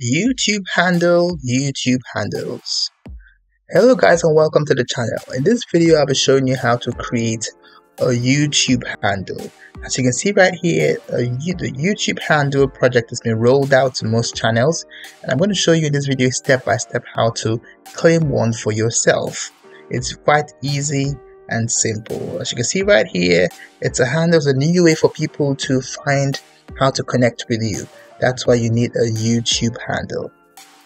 YouTube handles. Hello guys and welcome to the channel. In this video I'll be showing you how to create a YouTube handle. As you can see right here, the YouTube handle project has been rolled out to most channels, and I'm going to show you in this video step by step how to claim one for yourself. It's quite easy and simple. As you can see right here, it's a handle. It's a new way for people to find how to connect with you. That's why you need a YouTube handle.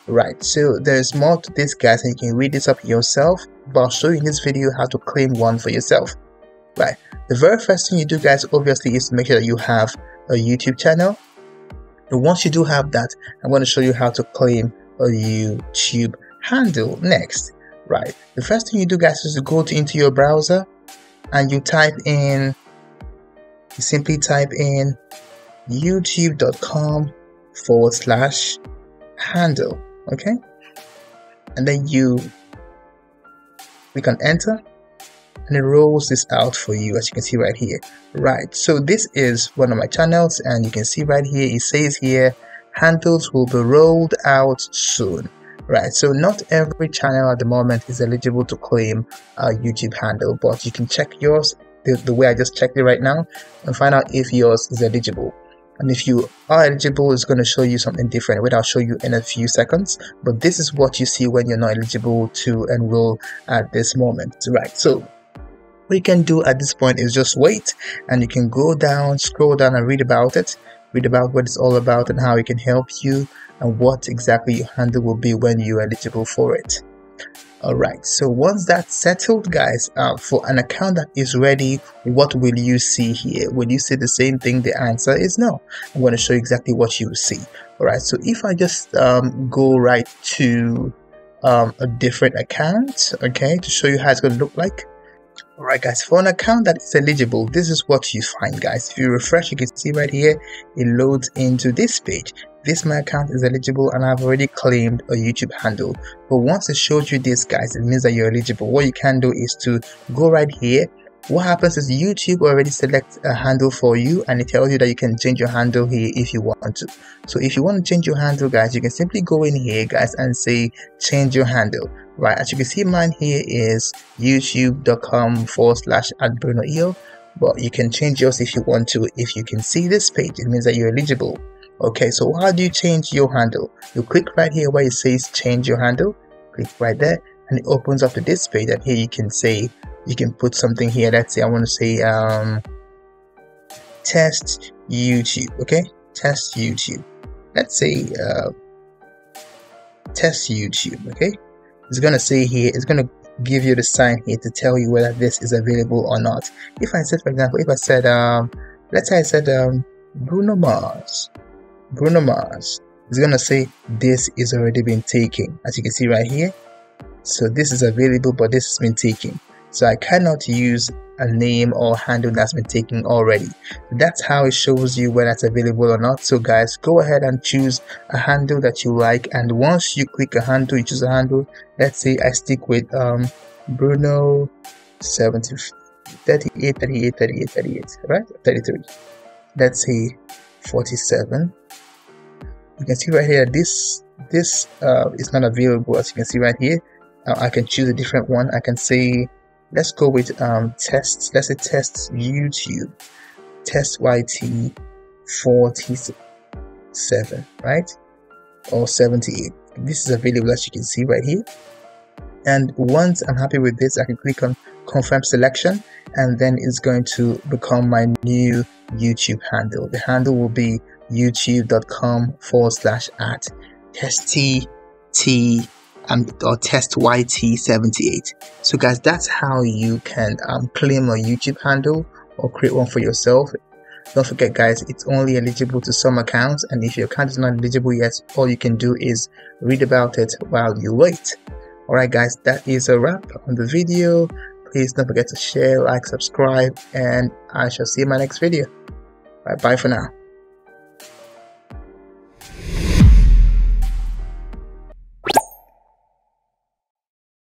Right, so there's more to this guys, and you can read this up yourself, but I'll show you in this video how to claim one for yourself. Right, the very first thing you do guys obviously is to make sure that you have a YouTube channel. And once you do have that, I'm going to show you how to claim a YouTube handle next. Right, the first thing you do guys is to go into your browser and you simply type in youtube.com/handle. okay, and then you click on enter and it rolls this out for you, as you can see right here. Right, so this is one of my channels, and you can see right here it says here handles will be rolled out soon. Right, so not every channel at the moment is eligible to claim a YouTube handle, but you can check yours the way I just checked it right now and find out if yours is eligible. And if you are eligible, it's going to show you something different, which I'll show you in a few seconds. But this is what you see when you're not eligible to enroll at this moment. Right, so what you can do at this point is just wait, and you can go down, scroll down and read about it. Read about what it's all about and how it can help you and what exactly your handle will be when you're eligible for it. Alright, so once that's settled guys, for an account that is ready, what will you see here? Will you see the same thing? The answer is no. I'm going to show you exactly what you will see. Alright, so if I just go right to a different account, okay, to show you how it's going to look like. Alright guys, for an account that is eligible, this is what you find guys. If you refresh, you can see right here it loads into this page. This my account is eligible and I've already claimed a YouTube handle. But once it shows you this guys, it means that you're eligible. What you can do is to go right here. What happens is YouTube already selects a handle for you, and it tells you that you can change your handle here if you want to. So if you want to change your handle guys, you can simply go in here guys and say change your handle. Right, as you can see mine here is youtube.com/@brunoeo, but you can change yours if you want to. If you can see this page, it means that you're eligible. Okay, so how do you change your handle? You click right here where it says change your handle. Click right there and it opens up to this page, and here you can say, you can put something here. Let's say I want to say test YouTube. Okay, test YouTube. Let's say test YouTube. Okay, it's gonna say here, it's gonna give you the sign here to tell you whether this is available or not. If I said, for example, if I said let's say I said Bruno Mars, it's gonna say this is already been taken, as you can see right here. So this is available, but this has been taken, so I cannot use a name or handle that's been taken already. That's how it shows you whether it's available or not. So guys, go ahead and choose a handle that you like, and once you click a handle, you choose a handle. Let's say I stick with Bruno 38, right? 33. Let's say 47. You can see right here this is not available, as you can see right here. I can choose a different one. I can say, let's go with tests. Let's say test YouTube, test YT 47, right, or 78. This is available, as you can see right here. And once I'm happy with this, I can click on confirm selection, and then it's going to become my new YouTube handle. The handle will be youtube.com/@testt or test YT78. So guys, that's how you can claim a YouTube handle or create one for yourself. Don't forget guys, it's only eligible to some accounts, and if your account is not eligible yet, all you can do is read about it while you wait. Alright guys, that is a wrap on the video. Please don't forget to share, like, subscribe, and I shall see you in my next video. Bye for now.